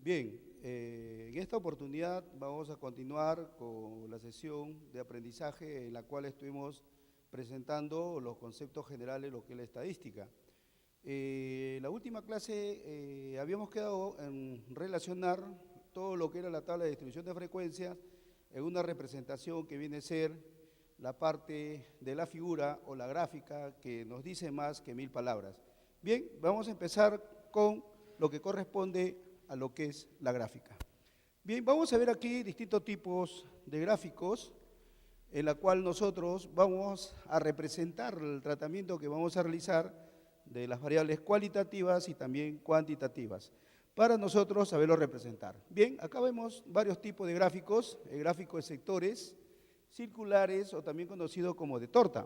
Bien, en esta oportunidad vamos a continuar con la sesión de aprendizaje en la cual estuvimos presentando los conceptos generales de lo que es la estadística. La última clase habíamos quedado en relacionar todo lo que era la tabla de distribución de frecuencias en una representación que viene a ser la parte de la figura o la gráfica que nos dice más que 1000 palabras. Bien, vamos a empezar con lo que corresponde a lo que es la gráfica. Bien, vamos a ver aquí distintos tipos de gráficos en la cual nosotros vamos a representar el tratamiento que vamos a realizar de las variables cualitativas y también cuantitativas, para nosotros saberlo representar. Bien, acá vemos varios tipos de gráficos, el gráfico de sectores, circulares o también conocido como de torta.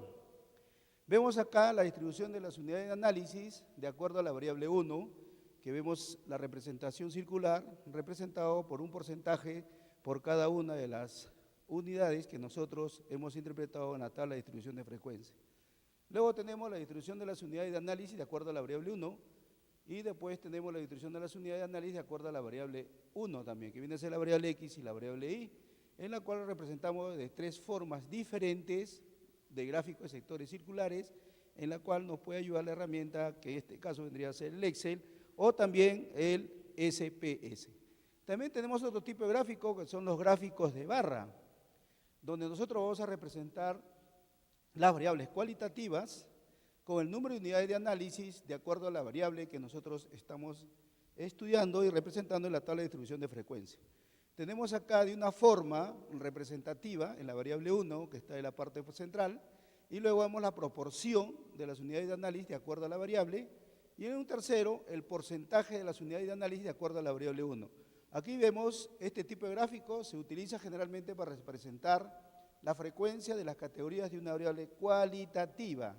Vemos acá la distribución de las unidades de análisis de acuerdo a la variable 1, que vemos la representación circular representado por un porcentaje por cada una de las unidades que nosotros hemos interpretado en la tabla de distribución de frecuencia. Luego tenemos la distribución de las unidades de análisis de acuerdo a la variable 1 y después tenemos la distribución de las unidades de análisis de acuerdo a la variable 1 también, que viene a ser la variable X y la variable Y, en la cual representamos de tres formas diferentes de gráficos de sectores circulares, en la cual nos puede ayudar la herramienta que en este caso vendría a ser el Excel o también el SPS. También tenemos otro tipo de gráfico que son los gráficos de barra, donde nosotros vamos a representar las variables cualitativas con el número de unidades de análisis de acuerdo a la variable que nosotros estamos estudiando y representando en la tabla de distribución de frecuencia. Tenemos acá de una forma representativa en la variable 1, que está en la parte central, y luego vemos la proporción de las unidades de análisis de acuerdo a la variable, y en un tercero, el porcentaje de las unidades de análisis de acuerdo a la variable 1. Aquí vemos este tipo de gráfico, se utiliza generalmente para representar la frecuencia de las categorías de una variable cualitativa.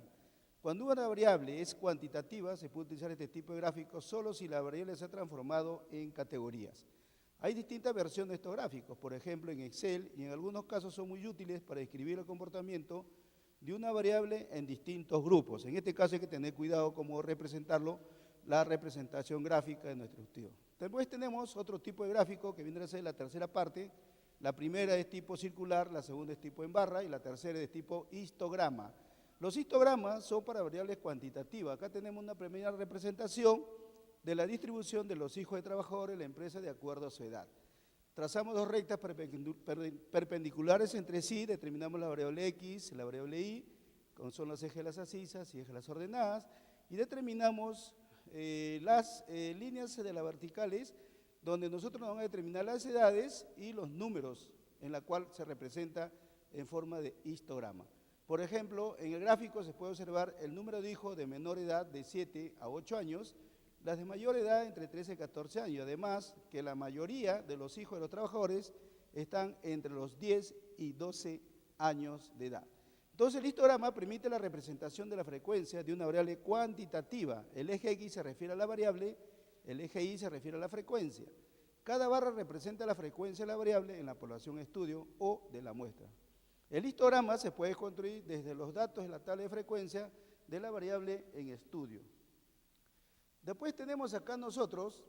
Cuando una variable es cuantitativa, se puede utilizar este tipo de gráficos solo si la variable se ha transformado en categorías. Hay distintas versiones de estos gráficos, por ejemplo en Excel, y en algunos casos son muy útiles para describir el comportamiento de una variable en distintos grupos. En este caso hay que tener cuidado cómo representarlo, la representación gráfica de nuestro estudio. Después tenemos otro tipo de gráfico que viene a ser la tercera parte. La primera es tipo circular, la segunda es tipo en barra y la tercera es tipo histograma. Los histogramas son para variables cuantitativas. Acá tenemos una primera representación de la distribución de los hijos de trabajadores de la empresa de acuerdo a su edad. Trazamos dos rectas perpendiculares entre sí, determinamos la variable X, la variable Y, como son los ejes de las abscisas y ejes de las ordenadas, y determinamos las líneas de las verticales, donde nosotros vamos a determinar las edades y los números, en la cual se representa en forma de histograma. Por ejemplo, en el gráfico se puede observar el número de hijos de menor edad de 7 a 8 años, las de mayor edad entre 13 y 14 años, además que la mayoría de los hijos de los trabajadores están entre los 10 y 12 años de edad. Entonces el histograma permite la representación de la frecuencia de una variable cuantitativa. El eje X se refiere a la variable, el eje Y se refiere a la frecuencia. Cada barra representa la frecuencia de la variable en la población estudio o de la muestra. El histograma se puede construir desde los datos de la tabla de frecuencia de la variable en estudio. Después tenemos acá nosotros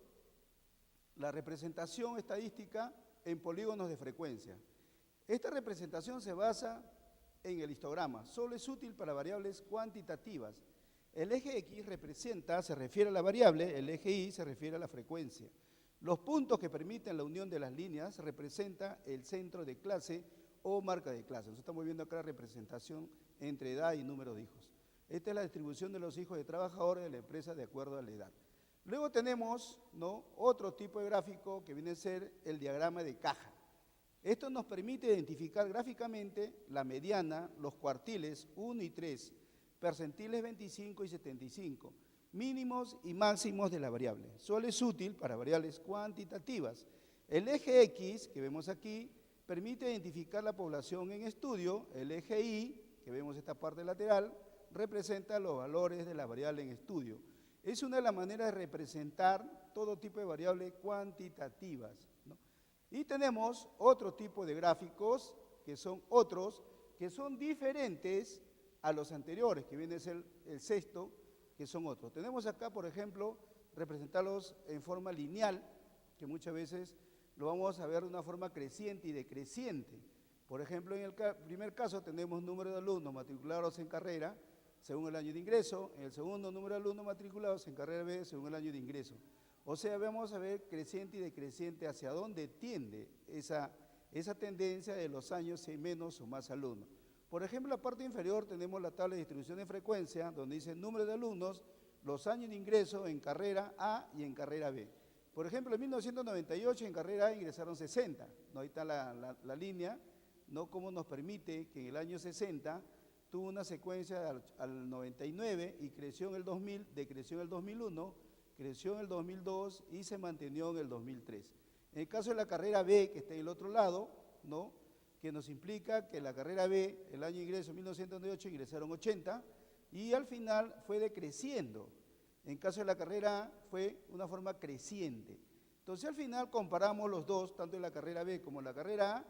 la representación estadística en polígonos de frecuencia. Esta representación se basa en el histograma, solo es útil para variables cuantitativas. El eje X se refiere a la variable, el eje Y se refiere a la frecuencia. Los puntos que permiten la unión de las líneas representa el centro de clase o marca de clase. Nosotros estamos viendo acá la representación entre edad y número de hijos. Esta es la distribución de los hijos de trabajadores de la empresa de acuerdo a la edad. Luego tenemos otro tipo de gráfico que viene a ser el diagrama de caja. Esto nos permite identificar gráficamente la mediana, los cuartiles 1 y 3, percentiles 25 y 75, mínimos y máximos de la variable. Solo es útil para variables cuantitativas. El eje X, que vemos aquí, permite identificar la población en estudio. El eje Y, que vemos esta parte lateral, representa los valores de la variable en estudio. Es una de las maneras de representar todo tipo de variables cuantitativas, ¿no? Y tenemos otro tipo de gráficos, que son otros, que son diferentes a los anteriores, que viene a ser el sexto, que son otros. Tenemos acá, por ejemplo, representarlos en forma lineal, que muchas veces lo vamos a ver de una forma creciente y decreciente. Por ejemplo, en el primer caso tenemos número de alumnos matriculados en carrera según el año de ingreso, en el segundo número de alumnos matriculados en carrera B según el año de ingreso. O sea, vamos a ver creciente y decreciente hacia dónde tiende esa tendencia de los años si hay menos o más alumnos. Por ejemplo, en la parte inferior tenemos la tabla de distribución de frecuencia, donde dice el número de alumnos, los años de ingreso en carrera A y en carrera B. Por ejemplo, en 1998 en carrera A ingresaron 60, ¿no? Ahí está la línea, ¿no? Cómo nos permite que en el año 60 tuvo una secuencia al 99 y creció en el 2000, decreció en el 2001, creció en el 2002 y se mantenió en el 2003. En el caso de la carrera B, que está en el otro lado, ¿no? Que nos implica que la carrera B, el año de ingreso 1998 ingresaron 80 y al final fue decreciendo. En caso de la carrera A fue una forma creciente. Entonces al final comparamos los dos, tanto en la carrera B como en la carrera A,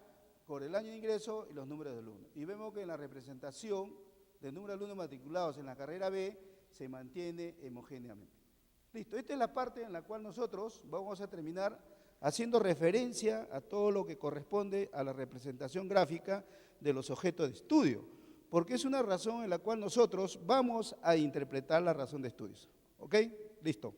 por el año de ingreso y los números de alumnos. Y vemos que en la representación del número de alumnos matriculados en la carrera B se mantiene homogéneamente. Listo, esta es la parte en la cual nosotros vamos a terminar haciendo referencia a todo lo que corresponde a la representación gráfica de los objetos de estudio, porque es una razón en la cual nosotros vamos a interpretar la razón de estudios. ¿Ok? Listo.